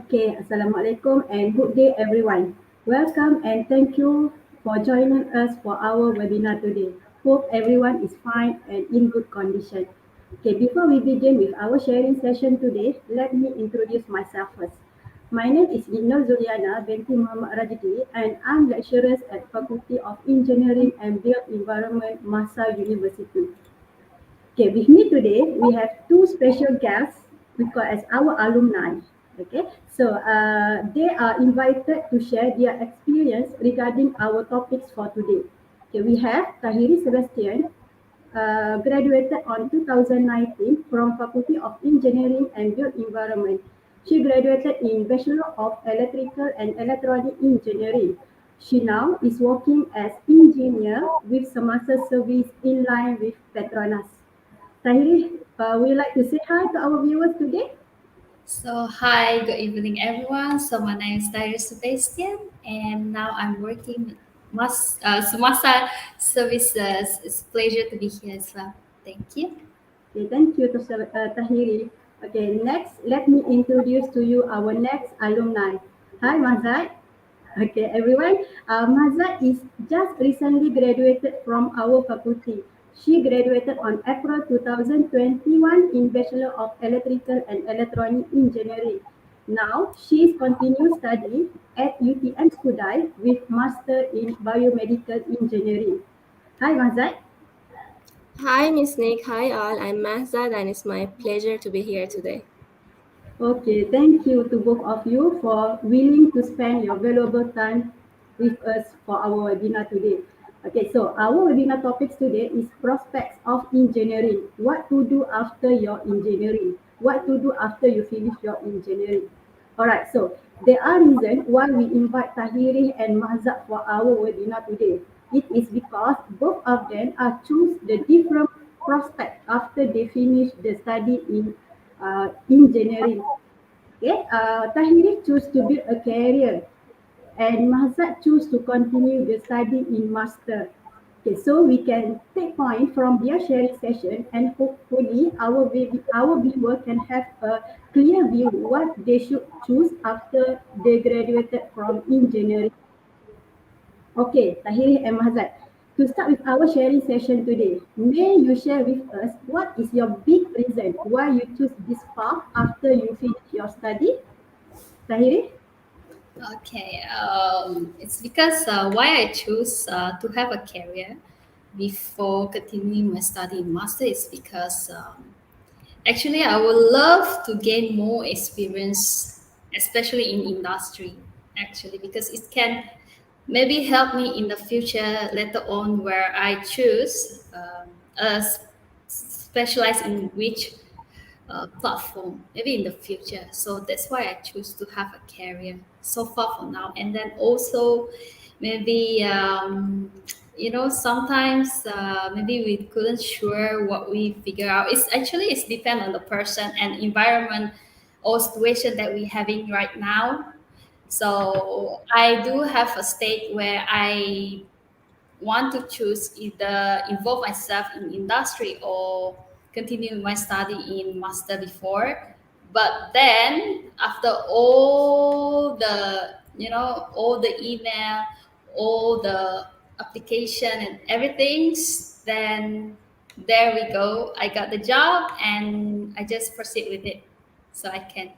Okay, Assalamualaikum and good day everyone. Welcome and thank you for joining us for our webinar today. Hope everyone is fine and in good condition. Okay, before we begin with our sharing session today, let me introduce myself first. My name is Inul Zuliana binti Muhammad Rajidi and I'm lecturer at Faculty of Engineering and Built Environment, Masa University. Okay, with me today we have two special guests we call as our alumni. Okay, so they are invited to share their experience regarding our topics for today. Okay, we have Tahiri Sebastian, graduated on 2019 from Faculty of Engineering and Built Environment. She graduated in Bachelor of Electrical and Electronic Engineering. She now is working as engineer with semester service in line with Petronas. Tahiri, would you like to say hi to our viewers today? Hi, good evening, everyone. My name is Dyer Sebastian, and now I'm working Sumasa Services. It's a pleasure to be here as well. Thank you. Okay, thank you to Tahiri. Okay, next, let me introduce to you our next alumni. Hi, Mazat. Okay, everyone. Mazat is just recently graduated from our faculty. She graduated on April 2021 in Bachelor of Electrical and Electronic Engineering. Now, she is continuing study at UTM Skudai with Master in Biomedical Engineering. Hi, Mazat. Hi, Miss Nick. Hi, all. I'm Mahzad, and it's my pleasure to be here today. Okay, thank you to both of you for willing to spend your valuable time with us for our webinar today. Okay, so our webinar topics today is prospects of engineering. What to do after your engineering? What to do after you finish your engineering? Alright, so there are reasons why we invite Tahiri and Mahzad for our webinar today. It is because both of them are choose the different prospect after they finish the study in engineering. Okay, Tahiri choose to build a career and Mahzad choose to continue the study in master. Okay, so we can take point from their sharing session and hopefully our viewer can have a clear view what they should choose after they graduated from engineering. Okay, Tahiri and Mahzad. To start with our sharing session today, may you share with us what is your big reason why you choose this path after you finish your study? Tahiri? Okay, it's because why I choose to have a career before continuing my study in master is because actually I would love to gain more experience, especially in industry. Actually, because it can maybe help me in the future later on where I choose specialize in which platform maybe in the future. So that's why I choose to have a career so far for now. And then also maybe sometimes maybe we couldn't sure what we figure out. It's depend on the person and environment or situation that we're having right now. So I do have a state where I want to choose either involve myself in industry or continue my study in master before. But then after all the email, all the application and everything, then there we go. I got the job and I just proceed with it so I can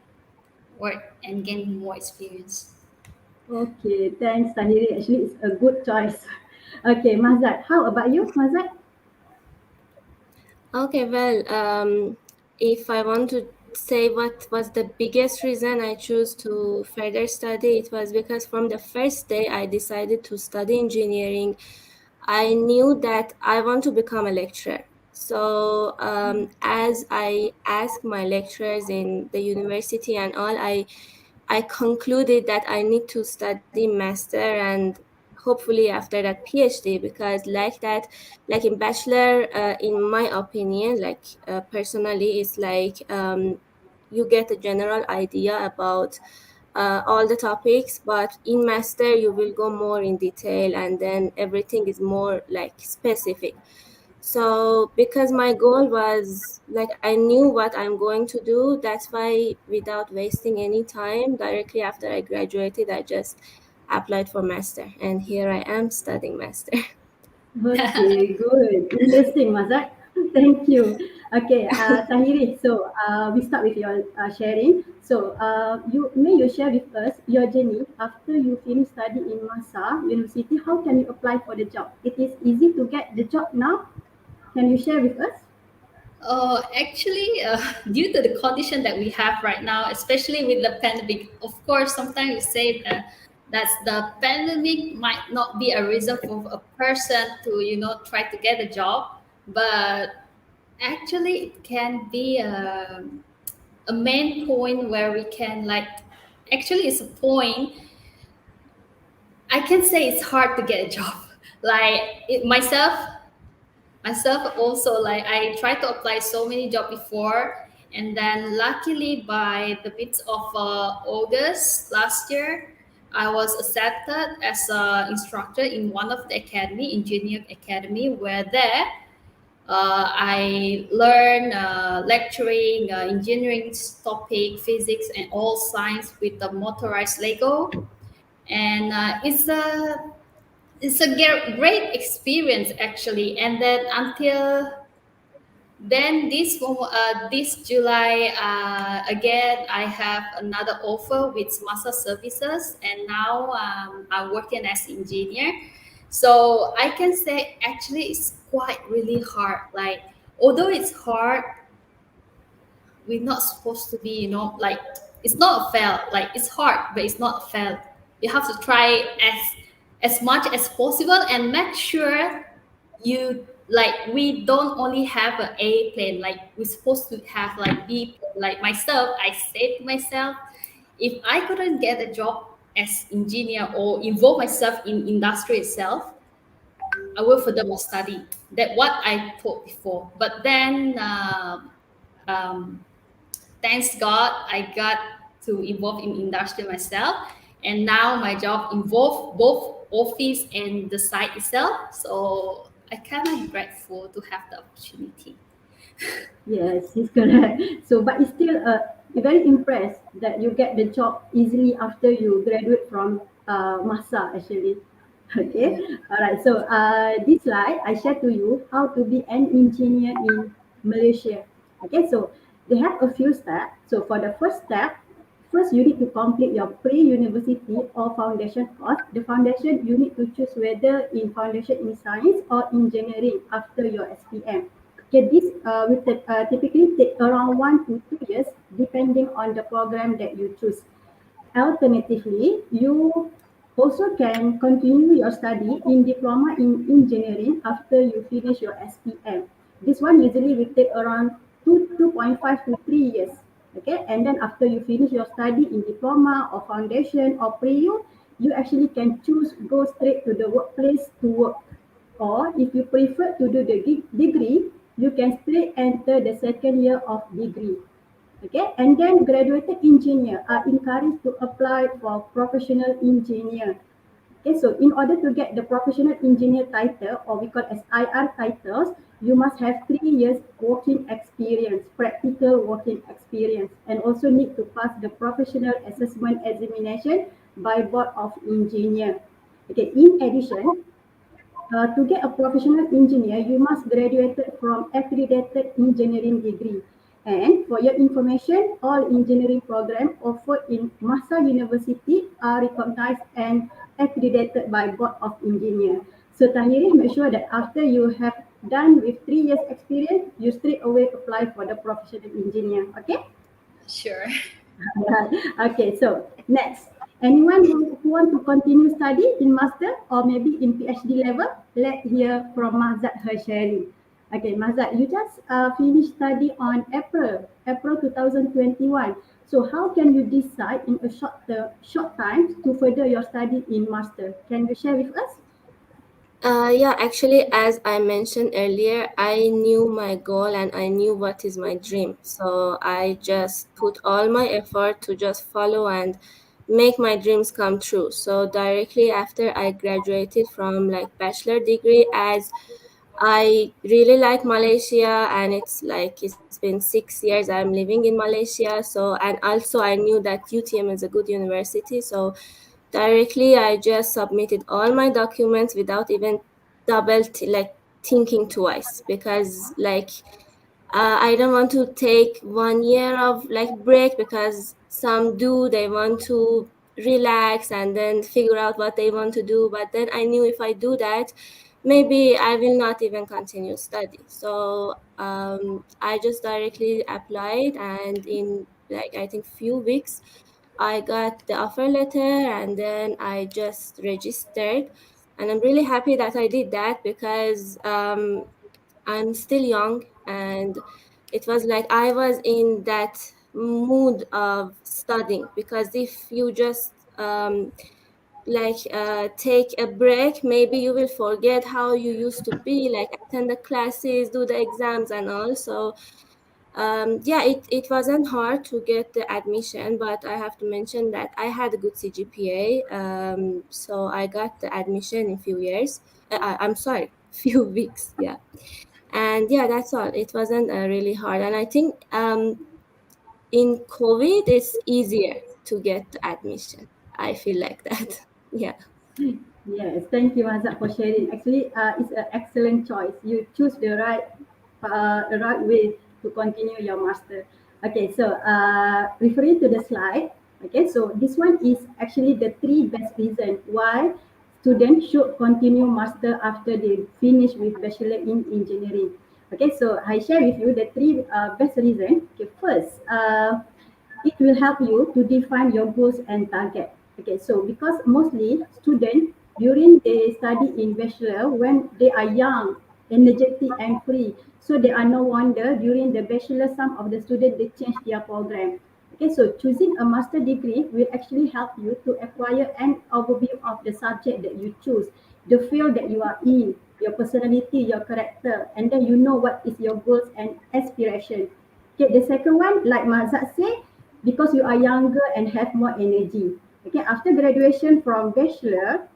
work and gain more experience. Okay, thanks Tahiri. Actually, it's a good choice. Okay, Mahzad, how about you, Mahzad? Okay, well, if I want to say what was the biggest reason I chose to further study, it was because from the first day I decided to study engineering, I knew that I want to become a lecturer. So, as I asked my lecturers in the university and all, I concluded that I need to study master and hopefully after that PhD, because like that, like in bachelor, in my opinion, like personally, it's like you get a general idea about all the topics, but in master you will go more in detail and then everything is more like specific. So because my goal was like I knew what I'm going to do, that's why without wasting any time, directly after I graduated, I just applied for master, and here I am studying master. Okay, good. Interesting, Mazak. Thank you. Okay, Tahiri, so we start with your sharing. So you share with us your journey after you finish study in Masa University. How can you apply for the job? It is easy to get the job now. Can you share with us? Actually, due to the condition that we have right now, especially with the pandemic, of course, sometimes we say that the pandemic might not be a reason for a person to, try to get a job, but actually it can be a main point where we can like, actually it's a point. I can say it's hard to get a job. Like myself also, like I tried to apply so many jobs before, and then luckily by the bit of August last year, I was accepted as an instructor in one of the academy, engineering academy, where there I learned lecturing engineering topic, physics, and all science with the motorized Lego, and it's a great experience actually. And then until then this July, again I have another offer with Masa Services, and now I'm working as engineer. So I can say actually it's quite really hard. Like although it's hard, we're not supposed to be, like it's not a fail. Like it's hard, but it's not a fail. You have to try as much as possible and make sure you, like we don't only have an A plan. Like we're supposed to have like B plan. Like myself, I said to myself, if I couldn't get a job as engineer or involve myself in industry itself, I will furthermore study. That what I thought before. But then um, thanks God, I got to involve in industry myself, and now my job involve both office and the site itself. So I kind of grateful to have the opportunity. Yes, it's correct. So, but it's still very impressed that you get the job easily after you graduate from Masa actually. Okay, Yeah. all right. So, this slide I share to you how to be an engineer in Malaysia. Okay, so they have a few steps. So, for the first step, first you need to complete your pre-university or foundation course. The foundation you need to choose whether in foundation in science or engineering after your SPM. Okay, this will typically take around 1 to 2 years depending on the program that you choose. Alternatively, you also can continue your study in diploma in engineering after you finish your SPM. This one usually will take around 2.5 to 3 years. Okay, and then after you finish your study in diploma or foundation or pre-U, you actually can choose go straight to the workplace to work. Or if you prefer to do the degree, you can straight enter the second year of degree. Okay, and then graduated engineer are encouraged to apply for professional engineer. Okay, so in order to get the professional engineer title, or we call as IR titles, you must have 3 years working experience, practical working experience, and also need to pass the professional assessment examination by Board of Engineer. Okay, in addition, to get a professional engineer, you must graduate from accredited engineering degree. And for your information, all engineering programs offered in Masa University are recognized and accredited by Board of Engineer. So Tahiri, make sure that after you have done with 3 years experience, you straight away apply for the professional engineer. Okay? Sure. Okay, so next, anyone who want to continue study in master or maybe in PhD level, let's hear from Mahzad her sharing. Okay, Mahzad, you just finished study on April 2021. So how can you decide in a short time to further your study in master? Can you share with us? Yeah, actually, as I mentioned earlier, I knew my goal and I knew what is my dream. So I just put all my effort to just follow and make my dreams come true. So directly after I graduated from like bachelor degree, as I really like Malaysia, and it's been 6 years I'm living in Malaysia. So, and also I knew that UTM is a good university. So directly I just submitted all my documents without even thinking twice, because I don't want to take 1 year of break, because some do, they want to relax and then figure out what they want to do. But then I knew if I do that, maybe I will not even continue study. So I just directly applied, and in I think few weeks I got the offer letter, and then I just registered. And I'm really happy that I did that, because I'm still young, and it was like I was in that mood of studying. Because if you just take a break, maybe you will forget how you used to be, attend the classes, do the exams and all. So yeah, it wasn't hard to get the admission, but I have to mention that I had a good CGPA, so I got the admission in few years. I'm sorry, few weeks, yeah. And yeah, that's all. It wasn't really hard, and I think in COVID it's easier to get the admission. I feel like that. Yeah. Yes, thank you, Azad, for sharing. Actually, it's an excellent choice. You choose the right way to continue your master. Okay, so referring to the slide. Okay, so this one is actually the three best reasons why students should continue master after they finish with bachelor in engineering. Okay, so I share with you the three best reasons. Okay, first, it will help you to define your goals and target. Okay, so because mostly students during they study in bachelor when they are young, energetic and free. So there are no wonder during the bachelor some of the students they change their program. Okay, so choosing a master degree will actually help you to acquire an overview of the subject that you choose, the field that you are in, your personality, your character, and then you know what is your goals and aspiration. Okay, the second one, like Mazat said, because you are younger and have more energy. Okay, after graduation from bachelor,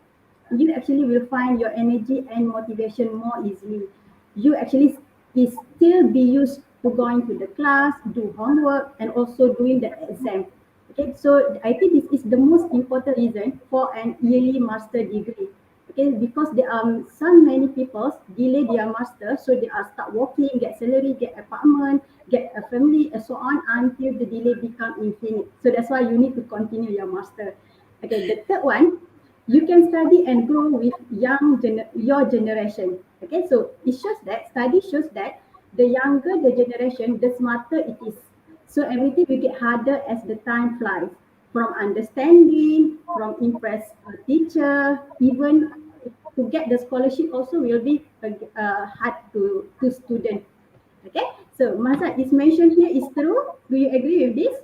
you actually will find your energy and motivation more easily. You actually is still be used to going to the class, do homework, and also doing the exam. Okay, so I think this is the most important reason for an yearly master degree. Okay, because there are some many people delay their master, so they are start working, get salary, get apartment, get a family, and so on until the delay become infinite. So that's why you need to continue your master. Okay, the third one, you can study and grow with your generation. Okay, so it shows that study shows that the younger the generation, the smarter it is. So everything will get harder as the time flies. From understanding, from impress a teacher, even to get the scholarship also will be hard to student. Okay, so Mazat is mentioned here is true. Do you agree with this?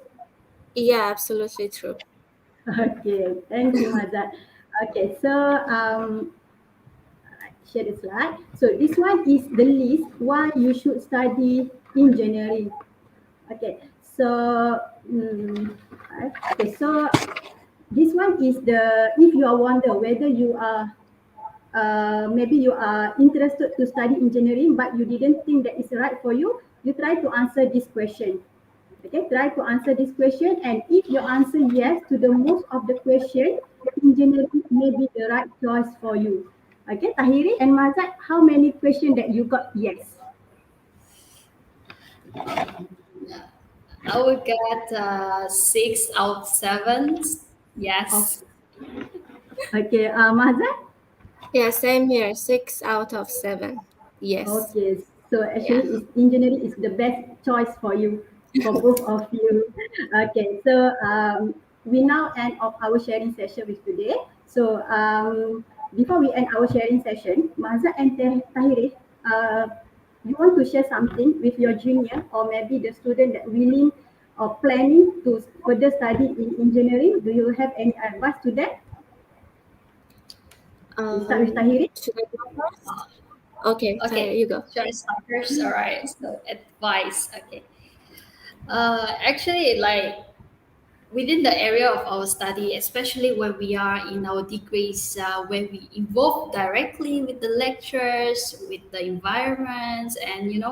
Yeah, absolutely true. Okay, thank you, Mazat. Okay, so share the slide. So this one is the list why you should study engineering. Okay, so okay, so this one is the if you are wonder whether you are maybe you are interested to study engineering but you didn't think that is right for you, you try to answer this question. Okay, try to answer this question, and if you answer yes to the most of the question, engineering may be the right choice for you. Okay, Tahiri and Mazat, how many questions that you got yes? I would get 6 out of 7. Of Yes. okay, Mazat. Yeah, same here. 6 out of 7. Yes. Okay, so Yeah. actually, engineering is the best choice for you, for both of you. Okay, so we now end of our sharing session with today. So before we end our sharing session, Mazat and Tahiri, you want to share something with your junior or maybe the student that willing or planning to further study in engineering? Do you have any advice to them? We start with Tahiri. Should I go first? Okay, Tyler, Okay. you go. Should I start first? All right. So advice. Okay. Actually, like within the area of our study, especially when we are in our degrees, where we involve directly with the lectures, with the environments, and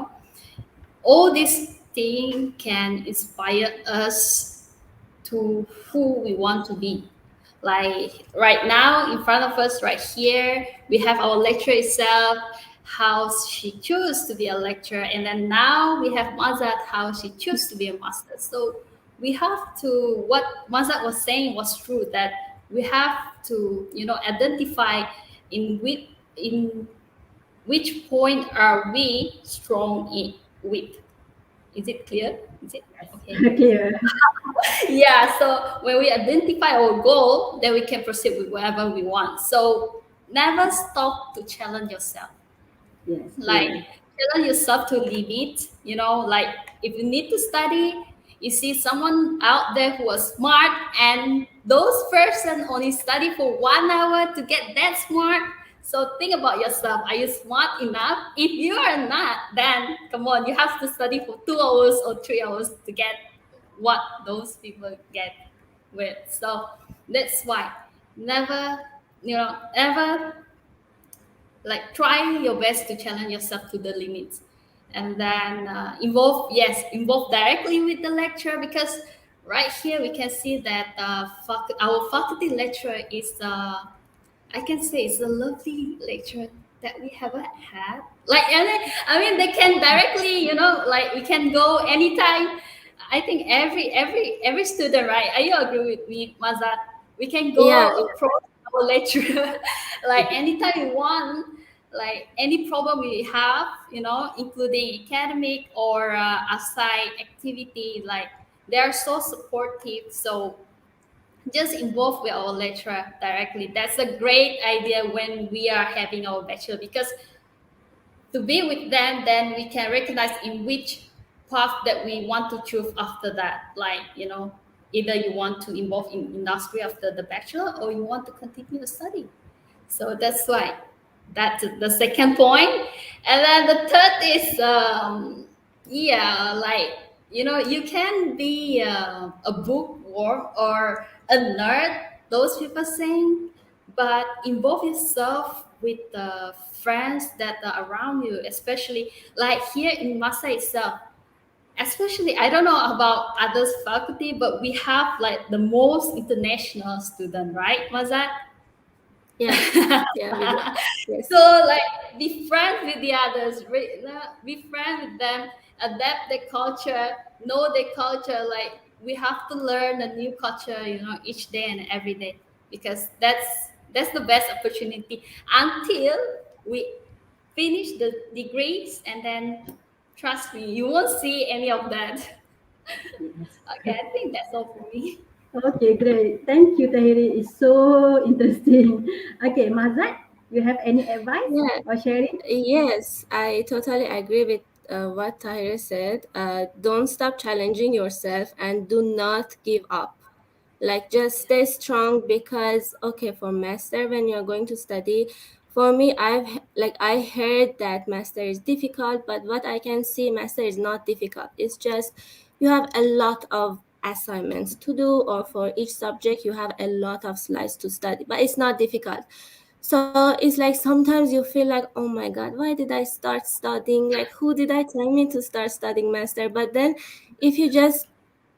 all these things can inspire us to who we want to be. Like right now, in front of us, right here, we have our lecturer itself, how she chose to be a lecturer, and then now we have Mazat, how she chose to be a master. So we have to, what Mazat was saying was true, that we have to, identify in which point are we strong in with. Is it clear? Is it Yes. okay? Okay. Yeah, so when we identify our goal, then we can proceed with whatever we want. So never stop to challenge yourself. Yes. Like Clear. challenge yourself to limit, like if you need to study, you see someone out there who was smart, and those person only study for 1 hour to get that smart. So think about yourself, are you smart enough? If you are not, then come on, you have to study for 2 hours or 3 hours to get what those people get with. So that's why never, ever, like try your best to challenge yourself to the limits, and then involve directly with the lecturer, because right here we can see that our faculty lecturer is I can say it's a lovely lecture that we haven't had. Like, I mean, they can directly, like we can go anytime. I think every student, right? Are you agree with me, Mazat? We can Yeah, go approach our lecturer like anytime we want. Like any problem we have, including academic or aside activity, like they are so supportive. So just involve with our lecturer directly. That's a great idea when we are having our bachelor, because to be with them, then we can recognize in which path that we want to choose after that. Like, either you want to involve in industry after the bachelor, or you want to continue study. So that's why that's the second point. And then the third is, yeah, like, you can be a bookworm or a nerd, those people saying, but involve yourself with the friends that are around you, especially like here in Masa itself. Especially, I don't know about others faculty, but we have like the most international student, right, Mazat? yeah, yeah, we do. So Yes. like be friends with the others, be friends with them, adapt their culture, know their culture. Like we have to learn a new culture, each day and every day, because that's the best opportunity until we finish the degrees, and then trust me, you won't see any of that. Yes. Okay, I think that's all for me. Okay, great. Thank you, Tahiri. It's so interesting. Okay, Mazat, you have any advice Yeah, or sharing? yes, I totally agree with what Tahir said. Don't stop challenging yourself and do not give up. Like, just stay strong because, okay, for master, when you're going to study, for me, I heard that master is difficult, but what I can see, master is not difficult. It's just you have a lot of assignments to do, or for each subject, you have a lot of slides to study, but it's not difficult. So it's like sometimes you feel like, oh my God, why did I start studying? Like, who did I tell me to start studying master? But then if you just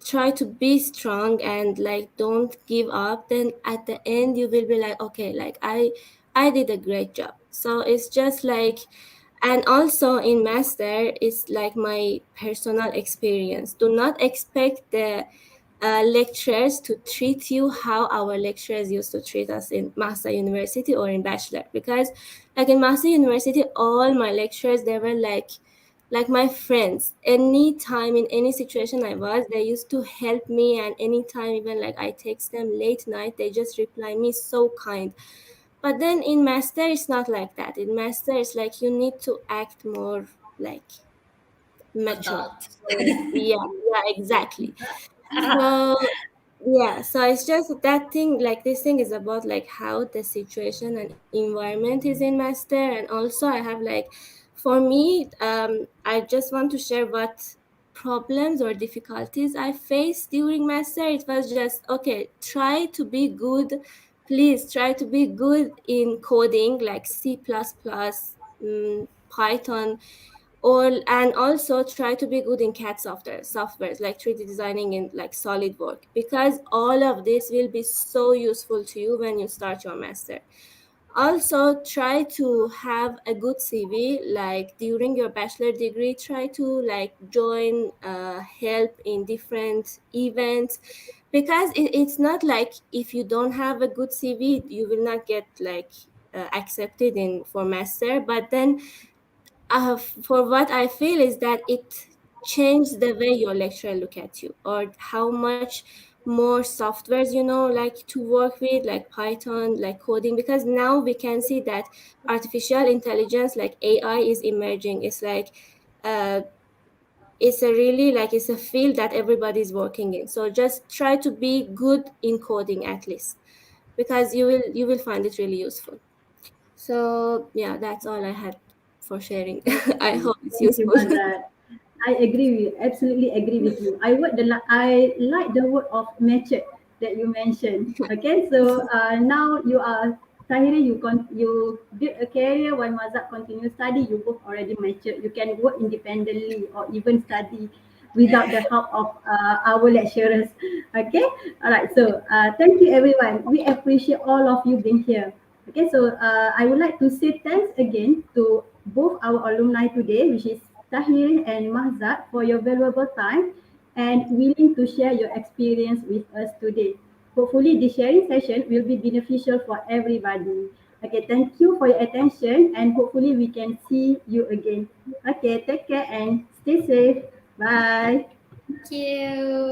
try to be strong and like don't give up, then at the end you will be like, okay, like I did a great job. So it's just like, and also in master, it's like my personal experience. Do not expect the lecturers to treat you how our lecturers used to treat us in Master University or in Bachelor. Because, like in Master University, all my lecturers, they were like my friends. Any time in any situation I was, they used to help me, and anytime even like I text them late night, they just reply me so kind. But then in Master, it's not like that. In Master, it's like you need to act more like mature. Adult. So yeah, exactly. So yeah, so it's just that thing, like this thing is about like how the situation and environment is in master. And also I have like, for me, I just want to share what problems or difficulties I faced during master, it was just, okay, try to be good. Please try to be good in coding like C++, Python, or and also try to be good in CAD softwares like 3D designing and like SolidWorks, because all of this will be so useful to you when you start your master. Also, try to have a good CV. Like during your bachelor degree, try to like join, help in different events, because it's not like if you don't have a good CV, you will not get like accepted in for master. But then, for what I feel is that it changed the way your lecturer look at you, or how much more softwares you know like to work with, like Python, like coding, because now we can see that artificial intelligence like AI is emerging. It's like, uh, it's a really like it's a field that everybody's working in. So just try to be good in coding at least, because you will find it really useful. So yeah, that's all I had for sharing. I Okay, hope it's thank you, useful. Mazat. I agree with absolutely agree with you. I like the word of matured that you mentioned. Okay, so now you are Tahiri, you build a career while Mazat continue study. You both already matured. You can work independently or even study without the help of our lecturers. Okay, all right. So thank you everyone. We appreciate all of you being here. Okay, so I would like to say thanks again to both our alumni today, which is Tahir and Mahzad, for your valuable time and willing to share your experience with us today. Hopefully, this sharing session will be beneficial for everybody. Okay, thank you for your attention and hopefully we can see you again. Okay, take care and stay safe. Bye. Thank you.